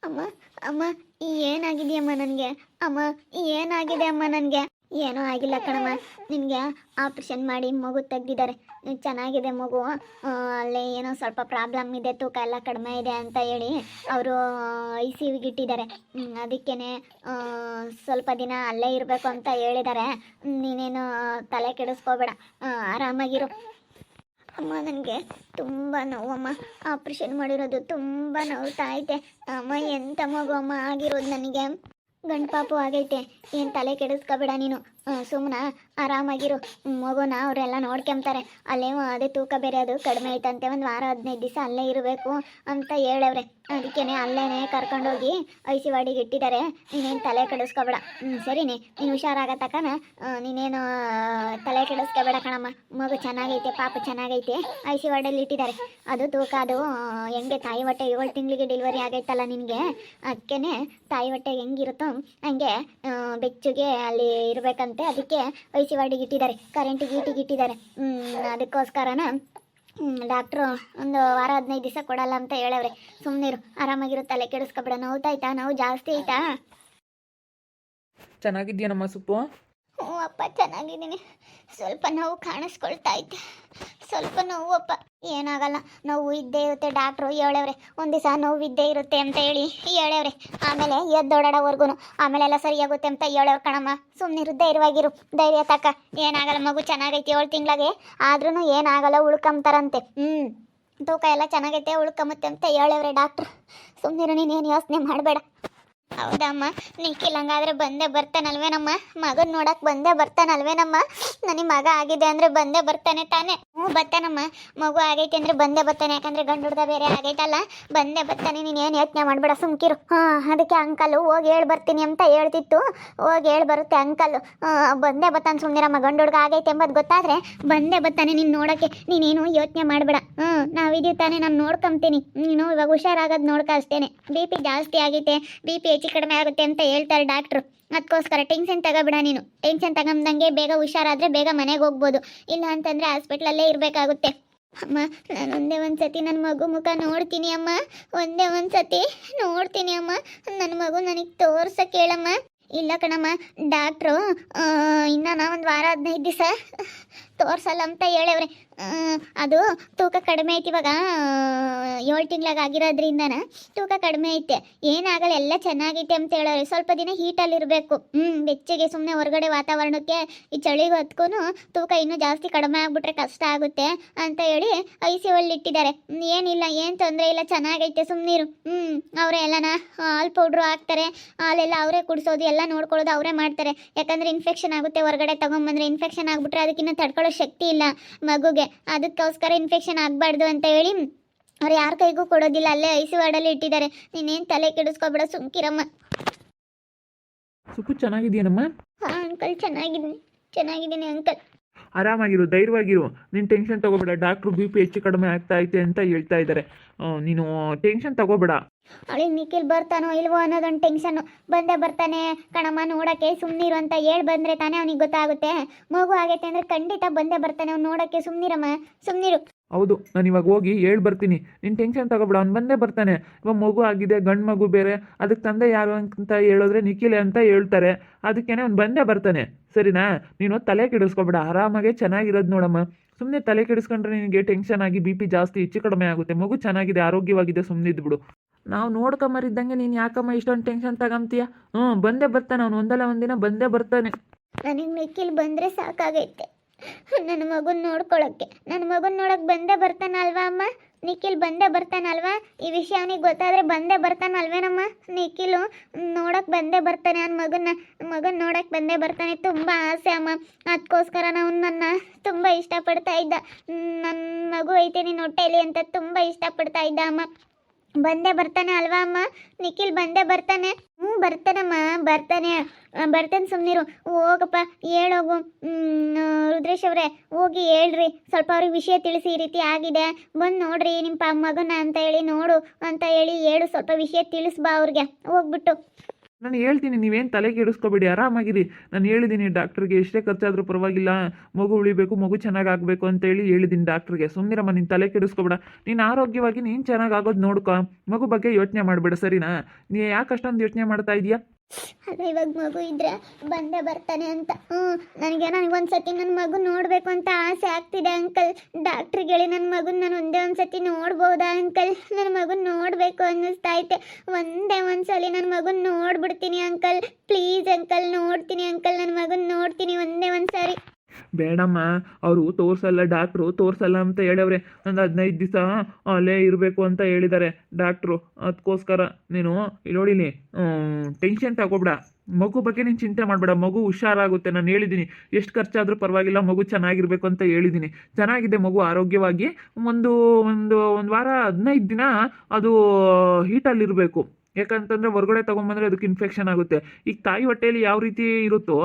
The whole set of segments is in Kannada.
ಅಮ್ಮ ಅಮ್ಮ ಏನಾಗಿದೆಯಮ್ಮ ನನಗೆ? ಅಮ್ಮ ಏನಾಗಿದೆ ಅಮ್ಮ ನನಗೆ? ಏನೂ ಆಗಿಲ್ಲ ಕಣಮ್ಮ. ನಿನಗೆ ಆಪ್ರೇಷನ್ ಮಾಡಿ ಮಗು ತೆಗ್ದಿದ್ದಾರೆ. ಚೆನ್ನಾಗಿದೆ ಮಗು. ಅಲ್ಲೇ ಏನೋ ಸ್ವಲ್ಪ ಪ್ರಾಬ್ಲಮ್ ಇದೆ, ತೂಕ ಎಲ್ಲ ಕಡಿಮೆ ಇದೆ ಅಂತ ಹೇಳಿ ಅವರು ಐ ಸಿ ಯುಗೆ ಇಟ್ಟಿದ್ದಾರೆ. ಅದಕ್ಕೇ ಸ್ವಲ್ಪ ದಿನ ಅಲ್ಲೇ ಇರಬೇಕು ಅಂತ ಹೇಳಿದ್ದಾರೆ. ನೀನೇನು ತಲೆ ಕೆಡಿಸ್ಕೋಬೇಡ, ಆರಾಮಾಗಿರು. ಅಮ್ಮ ನನಗೆ ತುಂಬ ನೋವಮ್ಮ. ಆಪ್ರೇಷನ್ ಮಾಡಿರೋದು ತುಂಬ ನೋವ್ತಾ ಐತೆ ಅಮ್ಮ. ಎಂಥ ಮಗು ಅಮ್ಮ ಆಗಿರೋದು ನನಗೆ. ಗಂಡು ಪಾಪು ಆಗೈತೆ. ಏನು ತಲೆ ಕೆಡಿಸ್ಕೋಬೇಡ ನೀನು, ಸುಮ್ಮನೆ ಆರಾಮಾಗಿರು. ಮಗುನ ಅವರೆಲ್ಲ ನೋಡ್ಕೊಂತಾರೆ. ಅಲ್ಲೇ ಅದೇ ತೂಕ ಬೇರೆ ಅದು ಕಡಿಮೆ ಐತಂತೆ. ಒಂದು ವಾರ 15 ದಿವಸ ಅಲ್ಲೇ ಇರಬೇಕು ಅಂತ ಹೇಳವ್ರೆ. ಅದಕ್ಕೇ ಅಲ್ಲೇ ಕರ್ಕೊಂಡೋಗಿ ಐ ಸಿ ವಾರ್ಡಿಗೆ ಇಟ್ಟಿದ್ದಾರೆ. ನೀನೇನು ತಲೆ ಕೆಡಿಸ್ಕೋಬೇಡ. ಸರಿನೇ, ನೀನು ಹುಷಾರಾಗ ತಕನ. ನೀನೇನು ತಲೆ ಕೆಡಿಸ್ಕೋಬೇಡ ಕಣಮ್ಮ. ಮಗು ಚೆನ್ನಾಗೈತೆ, ಪಾಪ ಚೆನ್ನಾಗೈತೆ. ಐ ಸಿ ವಾರ್ಡಲ್ಲಿ ಇಟ್ಟಿದ್ದಾರೆ. ಅದು ತೂಕ ಅದು ಹೆಂಗೆ ತಾಯಿ ಹೊಟ್ಟೆ 7 ತಿಂಗಳಿಗೆ ಡೆಲಿವರಿ ಆಗೈತಲ್ಲ ನಿನಗೆ, ಅದಕ್ಕೇ ತಾಯಿ ಹೊಟ್ಟೆ ಹೆಂಗಿರುತ್ತೋ ಹಂಗೆ ಬೆಚ್ಚಗೆ ಅಲ್ಲಿ ಇರಬೇಕಂತೆ. ಅದಕ್ಕೆ ಐ ಸಿ ವಾರ್ಡಿಗೆ ಇಟ್ಟಿದ್ದಾರೆ. ಕರೆಂಟ್ ಗೀಟಿಗೆ ಇಟ್ಟಿದ್ದಾರೆ. ಅದಕ್ಕೋಸ್ಕರನ ಡಾಕ್ಟ್ರು ಒಂದು ವಾರ 15 ದಿವಸ ಕೊಡಲ್ಲ ಅಂತ ಹೇಳವ್ರೆ. ಸುಮ್ಮನಿರು, ಆರಾಮಾಗಿರು, ತಲೆ ಕೆಡಿಸ್ಕೊಬೇಡ. ನೋವ್ತಾಯ್ತಾ? ನೋವು ಜಾಸ್ತಿ ಐತಾ? ಚೆನ್ನಾಗಿದ್ಯಾ ನಮ್ಮ ಸುಪ್ಪು? ಹ್ಞೂ ಅಪ್ಪ, ಚೆನ್ನಾಗಿದ್ದೀನಿ. ಸ್ವಲ್ಪ ನೋವು ಕಾಣಿಸ್ಕೊಳ್ತಾ ಐತೆ, ಸ್ವಲ್ಪ ನೋವು ಅಪ್ಪ. ಏನಾಗಲ್ಲ, ನೋವು ಇದ್ದೇ ಇರುತ್ತೆ. ಡಾಕ್ಟ್ರು ಹೇಳವ್ರೆ ಒಂದು ದಿವಸ ನೋವು ಇದ್ದೇ ಇರುತ್ತೆ ಅಂತ ಹೇಳಿ ಹೇಳವ್ರೆ. ಆಮೇಲೆ ಎದ್ದೋಡಾಡೋವರೆಗೂ ಆಮೇಲೆ ಎಲ್ಲ ಸರಿಯಾಗುತ್ತೆ ಅಂತ ಹೇಳವ್ರು ಕಣಮ್ಮ. ಸುಮ್ಮನಿರು, ಧೈರ್ಯವಾಗಿರು, ಧೈರ್ಯ ತಕ್ಕ. ಏನಾಗಲ್ಲ, ಮಗು ಚೆನ್ನಾಗೈತೆ 7 ತಿಂಗಳಿಗೆ. ಆದ್ರೂ ಏನಾಗಲ್ಲ, ಉಳ್ಕೊಂತಾರಂತೆ. ತೂಕ ಎಲ್ಲ ಚೆನ್ನಾಗೈತೆ, ಉಳ್ಕೊಂಬತ್ತೆ ಅಂತ ಹೇಳವ್ರೆ ಡಾಕ್ಟ್ರು. ಸುಮ್ಮನಿರು, ನೀನೇನು ಯೋಚನೆ ಮಾಡಬೇಡ. ಹೌದಮ್ಮ, ನಿಖಿಲ್ ಹಂಗಾದ್ರೆ ಬಂದೇ ಬರ್ತಾನಲ್ವೇನಮ್ಮ? ಮಗನ ನೋಡಕ್ಕೆ ಬಂದೇ ಬರ್ತಾನಲ್ವೇನಮ್ಮ? ನನಗೆ ಮಗ ಆಗಿದೆ ಅಂದರೆ ಬಂದೇ ಬರ್ತಾನೆ ತಾನೆ? ಹ್ಞೂ ಬರ್ತಾನಮ್ಮ. ಮಗು ಆಗೈತೆ ಅಂದರೆ ಬಂದೇ ಬರ್ತಾನೆ. ಯಾಕಂದರೆ ಗಂಡು ಹುಡ್ಗ ಬೇರೆ ಆಗೈತಲ್ಲ, ಬಂದೇ ಬರ್ತಾನೆ. ನೀನೇನು ಯೋಚನೆ ಮಾಡಬೇಡ, ಸುಮ್ಕಿರು. ಅದಕ್ಕೆ ಅಂಕಲು ಹೋಗಿ ಹೇಳಿ ಬರ್ತೀನಿ ಅಂತ ಹೇಳ್ತಿತ್ತು. ಹೋಗಿ ಹೇಳಿ ಬರುತ್ತೆ ಅಂಕಲು. ಬಂದೇ ಬರ್ತಾನೆ, ಸುಮ್ಮನಿರಮ್ಮ. ಗಂಡು ಹುಡ್ಗ ಆಗೈತೆ ಎಂಬುದು ಗೊತ್ತಾದರೆ ಬಂದೇ ಬರ್ತಾನೆ ನೀನು ನೋಡೋಕ್ಕೆ. ನೀನೇನು ಯೋಚನೆ ಮಾಡಬೇಡ. ನಾವಿದೀವಿ ತಾನೇ, ನಾನು ನೋಡ್ಕೊಂತೀನಿ. ನೀನು ಇವಾಗ ಹುಷಾರಾಗೋದು ನೋಡ್ಕೊ ಅಷ್ಟೇ. ಬಿ ಪಿ ಜಾಸ್ತಿ ಆಗೈತೆ, ಬಿ ಪಿ ಹೆಚ್ಚು ಕಡಿಮೆ ಆಗುತ್ತೆ ಅಂತ ಹೇಳ್ತಾರೆ ಡಾಕ್ಟ್ರು. ಅದಕ್ಕೋಸ್ಕರ ಟೆನ್ಷನ್ ತಗೋಬೇಡ ನೀನು. ಟೆನ್ಷನ್ ತಗೊಂಡಂಗೆ ಬೇಗ ಹುಷಾರಾದರೆ ಬೇಗ ಮನೆಗೆ ಹೋಗ್ಬೋದು. ಇಲ್ಲ ಅಂತಂದರೆ ಹಾಸ್ಪಿಟ್ಲಲ್ಲೇ ಇರಬೇಕಾಗುತ್ತೆ. ಅಮ್ಮ, ನಾನು ಒಂದೇ ಒಂದು ಸತಿ ನನ್ನ ಮಗು ಮುಖ ನೋಡ್ತೀನಿ ಅಮ್ಮ. ಒಂದೇ ಒಂದು ಸತಿ ನೋಡ್ತೀನಿ ಅಮ್ಮ. ನನ್ನ ಮಗು ನನಗೆ ತೋರ್ಸಕ್ಕೆ ಹೇಳಮ್ಮ. ಇಲ್ಲ ಕಣಮ್ಮ, ಡಾಕ್ಟ್ರು ಇನ್ನು ಒಂದು ವಾರ 15 ದಿವಸ ತೋರ್ಸಲ್ಲ ಅಂತ ಹೇಳವ್ರೆ. ಅದು ತೂಕ ಕಡಿಮೆ ಐತಿ. ಇವಾಗ 7 ತಿಂಗ್ಳಾಗ ಆಗಿರೋದ್ರಿಂದನ ತೂಕ ಕಡಿಮೆ ಐತೆ. ಏನಾಗಲ್ಲ, ಎಲ್ಲ ಚೆನ್ನಾಗೈತೆ ಅಂತ ಹೇಳವ್ರೆ. ಸ್ವಲ್ಪ ದಿನ ಹೀಟಲ್ಲಿರಬೇಕು. ಬೆಚ್ಚಗೆ ಸುಮ್ಮನೆ ಹೊರಗಡೆ ವಾತಾವರಣಕ್ಕೆ ಈ ಚಳಿಗೆ ಹೊತ್ಕೂ ತೂಕ ಇನ್ನೂ ಜಾಸ್ತಿ ಕಡಿಮೆ ಆಗಿಬಿಟ್ರೆ ಕಷ್ಟ ಆಗುತ್ತೆ ಅಂತ ಹೇಳಿ ಐ ಸಿ ಯುಲ್ಲಿ ಇಟ್ಟಿದ್ದಾರೆ. ಏನಿಲ್ಲ, ಏನು ತೊಂದರೆ ಇಲ್ಲ, ಚೆನ್ನಾಗೈತೆ, ಸುಮ್ಮನಿರು. ಅವರೇ ಎಲ್ಲನ ಹಾಲು ಪೌಡ್ರು ಹಾಕ್ತಾರೆ. ಹಾಲೆಲ್ಲ ಅವರೇ ಕುಡಿಸೋದು, ಎಲ್ಲ ನೋಡ್ಕೊಳ್ಳೋದು ಅವರೇ ಮಾಡ್ತಾರೆ. ಯಾಕಂದರೆ ಇನ್ಫೆಕ್ಷನ್ ಆಗುತ್ತೆ. ಹೊರಗಡೆ ತೊಗೊಂಬಂದರೆ ಇನ್ಫೆಕ್ಷನ್ ಆಗಿಬಿಟ್ರೆ ಅದಕ್ಕಿಂತ ತಡ್ಕೊಳ್ಳೋ ಶಕ್ತಿ ಇಲ್ಲ ಮಗುಗೆ. ಅದಕ್ಕೋಸ್ಕರ ಇನ್ಫೆಕ್ಷನ್ ಆಗಬಾರ್ದು ಅಂತ ಹೇಳಿ ಅವ್ರು ಯಾರ ಕೈಗೂ ಕೊಡೋದಿಲ್ಲ. ಅಲ್ಲೇ ಐ ಸಿ ವಾರ್ಡಲ್ಲಿ ಇಟ್ಟಿದ್ದಾರೆ. ನೀನೇನು ತಲೆ ಕೆಡಿಸ್ಕೊಬೇಡ, ಸುಮ್ಕಿರಮ್ಮ. ಸುಪ್ಪು ಚೆನ್ನಾಗಿದೆಯೇನಮ್ಮ? ಹಾಂ ಅಂಕಲ್, ಚೆನ್ನಾಗಿದ್ದೀನಿ ಅಂಕಲ್. ಆರಾಮಾಗಿರು, ಧೈರ್ಯವಾಗಿರು. ನೀನು ಟೆನ್ಷನ್ ತಗೋಬೇಡ. ಡಾಕ್ಟ್ರು ಬಿ ಪಿ ಹೆಚ್ಚು ಕಡಿಮೆ ಆಗ್ತಾ ಐತೆ ಅಂತ ಹೇಳ್ತಾ ಇದ್ದಾರೆ. ನೀನು ಟೆನ್ಷನ್ ತಗೋಬೇಡ. ಅವಳಿಗೆ ನಿಖಿಲ್ ಬರ್ತಾನೋ ಇಲ್ವೋ ಅನ್ನೋದೊಂದು ಟೆನ್ಷನ್ನು. ಬಂದೇ ಬರ್ತಾನೆ ಕಣಮ್ಮ ನೋಡೋಕ್ಕೆ, ಸುಮ್ಮನಿರು ಅಂತ ಹೇಳಿ ಬಂದರೆ ತಾನೇ ಅವನಿಗೆ ಗೊತ್ತಾಗುತ್ತೆ. ಮಗು ಆಗೈತೆ ಅಂದರೆ ಖಂಡಿತ ಬಂದೇ ಬರ್ತಾನೆ ಅವ್ನು ನೋಡೋಕ್ಕೆ. ಸುಮ್ಮನಿರಮ್ಮ, ಸುಮ್ಮನಿರು. ಹೌದು, ನಾನು ಇವಾಗ ಹೋಗಿ ಹೇಳಿ ಬರ್ತೀನಿ. ನೀನು ಟೆನ್ಷನ್ ತಗೋಬೇಡ, ಅವ್ನು ಬಂದೇ ಬರ್ತಾನೆ. ಇವಾಗ ಮಗು ಆಗಿದೆ, ಗಂಡು ಮಗು ಬೇರೆ. ಅದಕ್ಕೆ ತಂದೆ ಯಾರು ಅಂತ ಹೇಳಿದ್ರೆ ನಿಖಿಲೆ ಅಂತ ಹೇಳ್ತಾರೆ. ಅದಕ್ಕೇನೆ ಅವ್ನು ಬಂದೇ ಬರ್ತಾನೆ. ಸರಿನಾ? ನೀನು ತಲೆ ಕೆಡಿಸ್ಕೊಬೇಡ, ಆರಾಮಾಗೆ ಚೆನ್ನಾಗಿರೋದು ನೋಡಮ್ಮ. ಸುಮ್ಮನೆ ತಲೆ ಕೆಡಿಸ್ಕೊಂಡ್ರೆ ನಿನಗೆ ಟೆನ್ಷನ್ ಆಗಿ ಬಿ ಪಿ ಜಾಸ್ತಿ ಹೆಚ್ಚು ಕಡಿಮೆ ಆಗುತ್ತೆ. ಮಗು ಚೆನ್ನಾಗಿದೆ, ಆರೋಗ್ಯವಾಗಿದೆ, ಸುಮ್ಮನೆ ಇದ್ಬಿಡು. ನಾವು ನೋಡ್ಕೊಂಬರಿದ್ದಂಗೆ ನೀನು ಯಾಕಮ್ಮ ಇಷ್ಟೊಂದು ಟೆನ್ಷನ್ ತಗೊಂತೀಯ? ಬಂದೇ ಬರ್ತಾನೆ ಅವನು, ಒಂದಲ್ಲ ಒಂದಿನ ಬಂದೇ ಬರ್ತಾನೆ. ನನಗೆ ನಿಖಿಲ್ ಬಂದರೆ ಸಾಕಾಗೈತೆ ನನ್ನ ಮಗುನ ನೋಡ್ಕೊಳ್ಳೋಕ್ಕೆ. ನನ್ನ ಮಗುನ ನೋಡೋಕೆ ಬಂದೇ ಬರ್ತಾನಲ್ವಾ ಅಮ್ಮ? ನಿಖಿಲ್ ಬಂದೇ ಬರ್ತಾನಲ್ವಾ? ಈ ವಿಷಯ ಅವನಿಗೆ ಗೊತ್ತಾದರೆ ಬಂದೇ ಬರ್ತಾನಲ್ವೇನಮ್ಮ? ನಿಖಿಲು ನೋಡೋಕೆ ಬಂದೇ ಬರ್ತಾನೆ. ನನ್ನ ಮಗನ ನೋಡೋಕೆ ಬಂದೇ ಬರ್ತಾನೆ. ತುಂಬ ಆಸೆ ಅಮ್ಮ. ಅದಕ್ಕೋಸ್ಕರ ನಾವು ನನ್ನ ತುಂಬ ಇಷ್ಟಪಡ್ತಾ ಇದ್ದ. ನನ್ನ ಮಗು ಐತೆ ನಿನ್ನ ಹೊಟ್ಟೆಯಲ್ಲಿ ಅಂತ ತುಂಬ ಇಷ್ಟಪಡ್ತಾ ಇದ್ದ ಅಮ್ಮ. ಬಂದೇ ಬರ್ತಾನೆ ಅಲ್ವಾ ಅಮ್ಮ? ನಿಖಿಲ್ ಬಂದೇ ಬರ್ತಾನೆ. ಬರ್ತಾನಮ್ಮ, ಬರ್ತಾನೆ, ಸುಮ್ಮನಿರು. ಹೋಗಪ್ಪ, ಹೇಳೋಗು. ರುದ್ರೇಶ್ ಅವರೇ, ಹೋಗಿ ಹೇಳ್ರಿ, ಸ್ವಲ್ಪ ಅವ್ರಿಗೆ ವಿಷಯ ತಿಳಿಸಿ, ಈ ರೀತಿ ಆಗಿದೆ, ಬಂದು ನೋಡ್ರಿ ನಿಮ್ಮ ಮಗನ ಅಂತ ಹೇಳಿ ನೋಡು ಅಂತ ಹೇಳಿ ಹೇಳು. ಸ್ವಲ್ಪ ವಿಷಯ ತಿಳಿಸ್ಬಾ ಅವ್ರಿಗೆ ಹೋಗ್ಬಿಟ್ಟು. ನಾನು ಹೇಳ್ತೀನಿ, ನೀವೇನು ತಲೆ ಕೆಡಿಸ್ಕೊಬೇಡಿ, ಆರಾಮಾಗಿರಿ. ನಾನು ಹೇಳಿದ್ದೀನಿ ಡಾಕ್ಟ್ರಿಗೆ, ಎಷ್ಟೇ ಖರ್ಚಾದರೂ ಪರವಾಗಿಲ್ಲ, ಮಗು ಉಳಿಬೇಕು, ಮಗು ಚೆನ್ನಾಗಿ ಆಗಬೇಕು ಅಂತೇಳಿ ಹೇಳಿದ್ದೀನಿ ಡಾಕ್ಟ್ರಿಗೆ. ಸುಮ್ಮನಿರಮ್ಮ, ನೀನು ತಲೆ ಕೆಡಿಸ್ಕೊಬೇಡ. ನೀನು ಆರೋಗ್ಯವಾಗಿ ನೀನು ಚೆನ್ನಾಗಿ ಆಗೋದು ನೋಡ್ಕೊ. ಮಗು ಬಗ್ಗೆ ಯೋಚನೆ ಮಾಡಬೇಡ, ಸರಿನಾ? ನೀ ಯಾಕೆ ಅಷ್ಟೊಂದು ಯೋಚನೆ ಮಾಡ್ತಾ ಇದೀಯಾ? ಅಲ್ಲ, ಇವಾಗ ಮಗು ಇದ್ರೆ ಬಂದೇ ಬರ್ತಾನೆ ಅಂತ. ನನಗೊಂದ್ಸತಿ ನನ್ನ ಮಗು ನೋಡಬೇಕು ಅಂತ ಆಸೆ ಆಗ್ತಿದೆ ಅಂಕಲ್. ಡಾಕ್ಟ್ರಿಗೆ ಹೇಳಿ ನನ್ನ ಮಗುನ ನಾನು ಒಂದೇ ಒಂದ್ಸತಿ ನೋಡ್ಬೋದಾ ಅಂಕಲ್? ನನ್ನ ಮಗುನ ನೋಡಬೇಕು ಅನ್ನಿಸ್ತಾ ಐತೆ. ಒಂದೇ ಒಂದ್ಸಲಿ ನನ್ನ ಮಗುನ ನೋಡ್ಬಿಡ್ತೀನಿ ಅಂಕಲ್. ಪ್ಲೀಸ್ ಅಂಕಲ್, ನೋಡ್ತೀನಿ ಅಂಕಲ್, ನನ್ನ ಮಗುನ ನೋಡ್ತೀನಿ ಒಂದೇ ಒಂದ್ಸಾರಿ. ಬೇಡಮ್ಮ, ಅವರು ತೋರಿಸಲ್ಲ, ಡಾಕ್ಟ್ರು ತೋರಿಸಲ್ಲ ಅಂತ ಹೇಳವ್ರೆ. ಒಂದು 15 ದಿವಸ ಅಲ್ಲೇ ಇರಬೇಕು ಅಂತ ಹೇಳಿದ್ದಾರೆ ಡಾಕ್ಟ್ರು. ಅದಕ್ಕೋಸ್ಕರ ನೀನು ನೋಡಿಲಿ, ಟೆನ್ಷನ್ ತಗೋಬೇಡ. ಮಗು ಬಗ್ಗೆ ನೀನು ಚಿಂತೆ ಮಾಡಬೇಡ, ಮಗು ಹುಷಾರಾಗುತ್ತೆ. ನಾನು ಹೇಳಿದ್ದೀನಿ, ಎಷ್ಟು ಖರ್ಚಾದರೂ ಪರವಾಗಿಲ್ಲ, ಮಗು ಚೆನ್ನಾಗಿರ್ಬೇಕು ಅಂತ ಹೇಳಿದ್ದೀನಿ. ಚೆನ್ನಾಗಿದೆ ಮಗು, ಆರೋಗ್ಯವಾಗಿ. ಒಂದು ಒಂದು ಒಂದು ವಾರ 15 ದಿನ ಅದು ಹೀಟಲ್ಲಿರಬೇಕು. ಯಾಕಂತಂದರೆ ಹೊರಗಡೆ ತೊಗೊಂಬಂದರೆ ಅದಕ್ಕೆ ಇನ್ಫೆಕ್ಷನ್ ಆಗುತ್ತೆ. ಈಗ ತಾಯಿ ಹೊಟ್ಟೆಯಲ್ಲಿ ಯಾವ ರೀತಿ ಇರುತ್ತೋ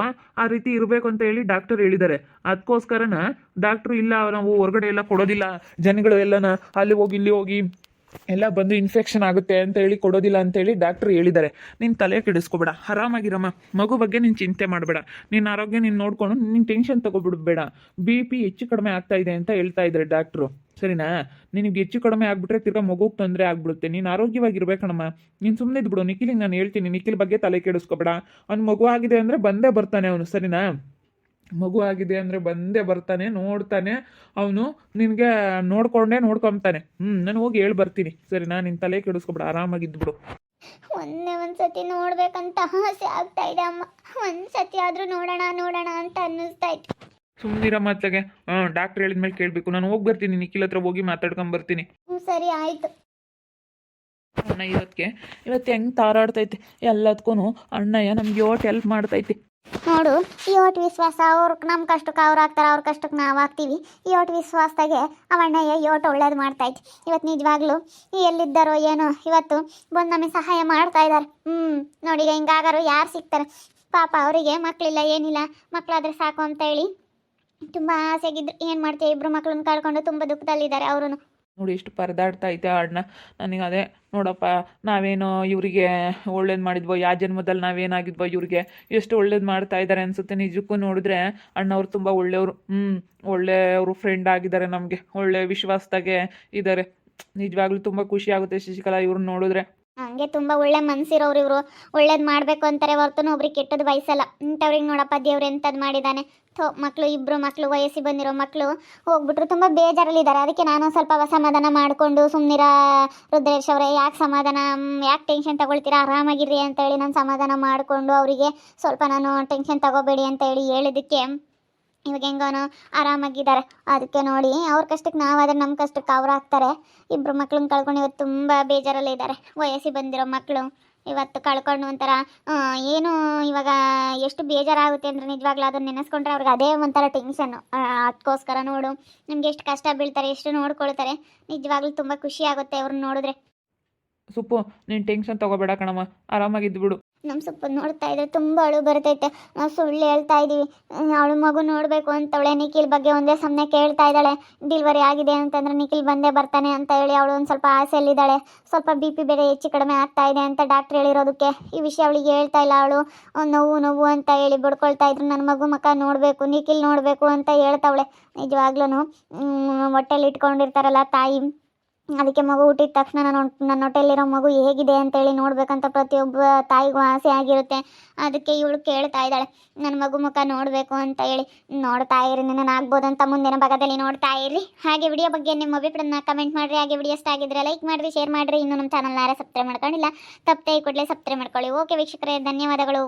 ಆ ರೀತಿ ಇರಬೇಕು ಅಂತ ಹೇಳಿ ಡಾಕ್ಟರ್ ಹೇಳಿದ್ದಾರೆ. ಅದಕ್ಕೋಸ್ಕರನ ಡಾಕ್ಟ್ರು ಇಲ್ಲ, ನಾವು ಹೊರಗಡೆ ಎಲ್ಲ ಕೊಡೋದಿಲ್ಲ, ಜನಗಳು ಎಲ್ಲನ ಅಲ್ಲಿ ಹೋಗಿ ಇಲ್ಲಿ ಹೋಗಿ ಎಲ್ಲ ಬಂದು ಇನ್ಫೆಕ್ಷನ್ ಆಗುತ್ತೆ ಅಂತ ಹೇಳಿ ಕೊಡೋದಿಲ್ಲ ಅಂತೇಳಿ ಡಾಕ್ಟ್ರು ಹೇಳಿದ್ದಾರೆ. ನೀನು ತಲೆ ಕೆಡಿಸ್ಕೊಬೇಡ, ಆರಾಮಾಗಿರಮ್ಮ. ಮಗು ಬಗ್ಗೆ ನೀನು ಚಿಂತೆ ಮಾಡಬೇಡ. ನಿನ್ನ ಆರೋಗ್ಯ ನೀನು ನೋಡ್ಕೊಂಡು ನೀನು ಟೆನ್ಷನ್ ತೊಗೊಬಿಡ್ಬೇಡ. BP ಹೆಚ್ಚು ಕಡಿಮೆ ಆಗ್ತಾ ಇದೆ ಅಂತ ಹೇಳ್ತಾ ಇದ್ದಾರೆ ಡಾಕ್ಟ್ರು, ಸರಿನಾ? ನಿನಗೆ ಹೆಚ್ಚು ಕಡಿಮೆ ಆಗಿಬಿಟ್ರೆ ತಿರ್ಗಾ ಮಗುಗೆ ತೊಂದರೆ ಆಗ್ಬಿಡುತ್ತೆ. ನೀನು ಆರೋಗ್ಯವಾಗಿರ್ಬೇಕಣಮ್ಮ. ನೀನು ಸುಮ್ಮನೆ ಇದ್ಬಿಡು. ನಿಖಿಲಿಗೆ ನಾನು ಹೇಳ್ತೀನಿ, ನಿಖಿಲ್ ಬಗ್ಗೆ ತಲೆ ಕೆಡಿಸ್ಕೊಬೇಡ. ಅವ್ನು ಮಗು ಆಗಿದೆ ಅಂದರೆ ಬಂದೇ ಬರ್ತಾನೆ ಅವನು, ಸರಿನಾ? ಮಗು ಆಗಿದೆ ಅಂದರೆ ಬಂದೇ ಬರ್ತಾನೆ, ನೋಡ್ತಾನೆ ಅವನು. ನಿನಗೆ ನೋಡ್ಕೊತಾನೆ. ನಾನು ಹೋಗಿ ಹೇಳಿ ಬರ್ತೀನಿ, ಸರಿನಾ? ನಿನ್ನ ತಲೆ ಕೆಡಿಸ್ಕೊಬೇಡ, ಆರಾಮಾಗಿದ್ಬಿಡು. ಒಂದೇ ಒಂದ್ಸತಿ ನೋಡ್ಬೇಕಂತ ಆಸೆ ಆಗ್ತಾ ಇದೆ ಅಮ್ಮ. ಒಂದ್ಸತಿ ಆದ್ರೂ ನೋಡೋಣ ಅಂತ ಅನ್ನಿಸ್ತಾ ಇತ್ತು. ಸುಮ್ಮನಿರ ಮಾತ್ಲಾಗೆ. ಡಾಕ್ಟ್ರ್ ಹೇಳಿದ್ಮೇಲೆ ಕೇಳಬೇಕು. ನಾನು ಹೋಗಿ ಬರ್ತೀನಿ, ನಿಖಿಲ್ ಹತ್ರ ಹೋಗಿ ಮಾತಾಡ್ಕೊಂಬರ್ತೀನಿ. ಸರಿ, ಆಯಿತು. ಅಣ್ಣ ಇವತ್ತು ಹೆಂಗೆ ತಾರಾಡ್ತೈತೆ ಎಲ್ಲದಕ್ಕೂ. ಅಣ್ಣಯ್ಯ ನಮ್ಗೆ ಓಟ್ ಹೆಲ್ಪ್ ಮಾಡ್ತೈತಿ ನೋಡು. ಈ ಓಟ್ ವಿಶ್ವಾಸ, ಅವ್ರಿಗೆ ನಮ್ಮ ಕಷ್ಟಕ್ಕೆ ಅವ್ರು ಆಗ್ತಾರೆ, ಅವ್ರ ಕಷ್ಟಕ್ಕೆ ನಾವು ಆಗ್ತೀವಿ. ಈ ಓಟ್ ವಿಶ್ವಾಸದಾಗೆ ಅವಣ್ಣಯ್ಯ ಈ ಓಟ್ ಒಳ್ಳೇದು ಮಾಡ್ತಾಯಿತ್ತು. ಇವತ್ತು ನಿಜವಾಗ್ಲೂ ಎಲ್ಲಿದ್ದಾರೋ ಏನೋ, ಇವತ್ತು ಬಂದು ನಮಗೆ ಸಹಾಯ ಮಾಡ್ತಾ ಇದ್ದಾರೆ. ನೋಡಿ, ಹಿಂಗಾಗಾರು ಯಾರು ಸಿಗ್ತಾರೆ ಪಾಪ? ಅವರಿಗೆ ಮಕ್ಕಳಿಲ್ಲ, ಏನಿಲ್ಲ. ಮಕ್ಕಳಾದ್ರೆ ಸಾಕು ಅಂತ ಹೇಳಿ ತುಂಬ ಆಸೆಗಿದ್ರು. ಏನು ಮಾಡ್ತೀವಿ, ಇಬ್ಬರು ಮಕ್ಕಳನ್ನ ಕಳ್ಕೊಂಡು ತುಂಬ ದುಃಖದಲ್ಲಿದ್ದಾರೆ ಅವರು. ನೋಡಿ ಎಷ್ಟು ಪರದಾಡ್ತಾ ಐತೆ ಅಣ್ಣ. ನನಗೆ ಅದೇ ನೋಡಪ್ಪ, ನಾವೇನೋ ಇವರಿಗೆ ಒಳ್ಳೇದು ಮಾಡಿದ್ವೋ, ಯಾವ ಜನ್ಮದಲ್ಲಿ ನಾವೇನಾಗಿದ್ವೋ, ಇವ್ರಿಗೆ ಎಷ್ಟು ಒಳ್ಳೇದು ಮಾಡ್ತಾ ಇದ್ದಾರೆ ಅನಿಸುತ್ತೆ. ನಿಜಕ್ಕೂ ನೋಡಿದ್ರೆ ಅಣ್ಣವ್ರು ತುಂಬ ಒಳ್ಳೆಯವರು. ಒಳ್ಳೆಯವರು ಫ್ರೆಂಡ್ ಆಗಿದ್ದಾರೆ ನಮಗೆ, ಒಳ್ಳೆ ವಿಶ್ವಾಸದಾಗೆ ಇದ್ದಾರೆ. ನಿಜವಾಗ್ಲೂ ತುಂಬ ಖುಷಿ ಆಗುತ್ತೆ ಶಶಿಕಲಾ ಇವ್ರನ್ನ ನೋಡಿದ್ರೆ. ಹಂಗೆ ತುಂಬ ಒಳ್ಳೆ ಮನಸ್ಸಿರೋರು ಇವರು. ಒಳ್ಳೇದು ಮಾಡಬೇಕು ಅಂತಾರೆ ಹೊರತು ಒಬ್ರಿಗೆ ಕೆಟ್ಟದ್ದು ಬಯಸಲ್ಲ. ಇಂಥವ್ರಿಗೆ ನೋಡಪ್ಪ ದೇವ್ರು ಎಂಥದ್ದು ಮಾಡಿದ್ದಾನೆ. ಮಕ್ಕಳು, ಇಬ್ಬರು ಮಕ್ಕಳು, ವಯಸ್ಸಿಗೆ ಬಂದಿರೋ ಮಕ್ಕಳು ಹೋಗ್ಬಿಟ್ರು. ತುಂಬ ಬೇಜಾರಲ್ಲಿದ್ದಾರೆ. ಅದಕ್ಕೆ ನಾನು ಸ್ವಲ್ಪ ಸಮಾಧಾನ ಮಾಡಿಕೊಂಡು, ಸುಮ್ಮನಿರ ರುದ್ರೇಶ್ ಅವರೇ, ಯಾಕೆ ಸಮಾಧಾನ, ಯಾಕೆ ಟೆನ್ಷನ್ ತಗೊಳ್ತೀರಾ, ಆರಾಮಾಗಿರ್ರಿ ಅಂತ ಹೇಳಿ ನಾನು ಸಮಾಧಾನ ಮಾಡಿಕೊಂಡು ಅವರಿಗೆ ಸ್ವಲ್ಪ ನಾನು ಟೆನ್ಷನ್ ತಗೋಬೇಡಿ ಅಂತ ಹೇಳಿ ಹೇಳಿದ್ದಕ್ಕೆ ಇವಾಗ ಹೆಂಗೋನು ಆರಾಮಾಗಿದ್ದಾರೆ. ಅದಕ್ಕೆ ನೋಡಿ, ಅವ್ರ ಕಷ್ಟಕ್ಕೆ ನಾವಾದರೆ ನಮ್ಮ ಕಷ್ಟಕ್ಕೆ ಅವ್ರು ಆಗ್ತಾರೆ. ಇಬ್ಬರು ಮಕ್ಳನ್ನ ಕಳ್ಕೊಂಡು ಇವತ್ತು ತುಂಬ ಬೇಜಾರಲ್ಲಿದ್ದಾರೆ. ವಯಸ್ಸಿಗೆ ಬಂದಿರೋ ಮಕ್ಕಳು ಇವತ್ತು ಕಳ್ಕೊಂಡು ಒಂಥರ ಏನು ಇವಾಗ ಎಷ್ಟು ಬೇಜಾರಾಗುತ್ತೆ ಅಂದರೆ ನಿಜವಾಗ್ಲೂ ಅದನ್ನು ನೆನೆಸ್ಕೊಂಡ್ರೆ ಅವ್ರಿಗೆ ಅದೇ ಒಂಥರ ಟೆನ್ಷನ್ನು. ಅದಕ್ಕೋಸ್ಕರ ನೋಡು, ನಿಮ್ಗೆ ಎಷ್ಟು ಕಷ್ಟ ಬೀಳ್ತಾರೆ, ಎಷ್ಟು ನೋಡ್ಕೊಳ್ತಾರೆ. ನಿಜವಾಗ್ಲೂ ತುಂಬ ಖುಷಿ ಆಗುತ್ತೆ ಅವ್ರನ್ನ ನೋಡಿದ್ರೆ. ಸುಪ್ಪು, ನೀನು ಟೆನ್ಷನ್ ತೊಗೋಬೇಡ ಕಣಮ್ಮ, ಆರಾಮಾಗಿದ್ಬಿಡು. ನಮ್ಮ ಸೊಪ್ಪು ನೋಡ್ತಾ ಇದ್ರೆ ತುಂಬ ಅಳು ಬರ್ತೈತೆ. ನಾವು ಸುಳ್ಳು ಹೇಳ್ತಾ ಇದ್ದೀವಿ. ಅವಳು ಮಗು ನೋಡಬೇಕು ಅಂತವಳೆ. ನಿಖಿಲ್ ಬಗ್ಗೆ ಒಂದೇ ಸಮನೆ ಕೇಳ್ತಾ ಇದ್ದಾಳೆ. ಡೆಲಿವರಿ ಆಗಿದೆ ಅಂತಂದ್ರೆ ನಿಖಿಲ್ ಬಂದೇ ಬರ್ತಾನೆ ಅಂತ ಹೇಳಿ ಅವಳು ಒಂದು ಸ್ವಲ್ಪ ಆಸೆಯಲ್ಲಿದ್ದಾಳೆ. ಸ್ವಲ್ಪ BP ಬೇರೆ ಹೆಚ್ಚು ಕಡಿಮೆ ಆಗ್ತಾ ಇದೆ ಅಂತ ಡಾಕ್ಟ್ರ್ ಹೇಳಿರೋದಕ್ಕೆ ಈ ವಿಷಯ ಅವಳಿಗೆ ಹೇಳ್ತಾ ಇಲ್ಲ. ಅವಳು ನೋವು ಅಂತ ಹೇಳಿ ಬಡ್ಕೊಳ್ತಾ ಇದ್ರು. ನನ್ನ ಮಗು ಮುಖ ನೋಡಬೇಕು, ನಿಖಿಲ್ ನೋಡಬೇಕು ಅಂತ ಹೇಳ್ತಾವಳೆ. ನಿಜವಾಗ್ಲೂ ಹೊಟ್ಟೆಲಿ ಇಟ್ಕೊಂಡಿರ್ತಾರಲ್ಲ ತಾಯಿ, ಅದಕ್ಕೆ ಮಗು ಹುಟ್ಟಿದ ತಕ್ಷಣ ನನ್ನ ಹೊಟ್ಟೆಯಲ್ಲಿರೋ ಮಗು ಹೇಗಿದೆ ಅಂತೇಳಿ ನೋಡ್ಬೇಕಂತ ಪ್ರತಿಯೊಬ್ಬ ತಾಯಿಗೂ ಆಸೆ ಆಗಿರುತ್ತೆ. ಅದಕ್ಕೆ ಇವಳು ಕೇಳ್ತಾ ಇದ್ದಾಳೆ, ನನ್ನ ಮಗು ಮುಖ ನೋಡಬೇಕು ಅಂತ ಹೇಳಿ. ನೋಡ್ತಾ ಇರಿ, ನನ್ನ ಆಗ್ಬೋದಂತ ಮುಂದಿನ ಭಾಗದಲ್ಲಿ ನೋಡ್ತಾ ಇರಿ. ಹಾಗೆ ವಿಡಿಯೋ ಬಗ್ಗೆ ನಿಮ್ಮ ಅಭಿಪ್ರಾಯನ ಕಮೆಂಟ್ ಮಾಡಿರಿ. ಹಾಗೆ ವಿಡಿಯೋ ಇಷ್ಟ ಆಗಿದ್ರೆ ಲೈಕ್ ಮಾಡಿರಿ, ಶೇರ್ ಮಾಡಿರಿ. ಇನ್ನು ನಮ್ಮ ಚಾನಲ್ನ ಯಾರೇ ಸಬ್ಸ್ಕ್ರೈಬ್ ಮಾಡ್ಕೊಂಡಿಲ್ಲ, ತಪ್ಪದೆ ಕೂಡಲೇ ಸಬ್ಸ್ಕ್ರೈಬ್ ಮಾಡ್ಕೊಳ್ಳಿ. ಓಕೆ ವೀಕ್ಷಕರೇ, ಧನ್ಯವಾದಗಳು.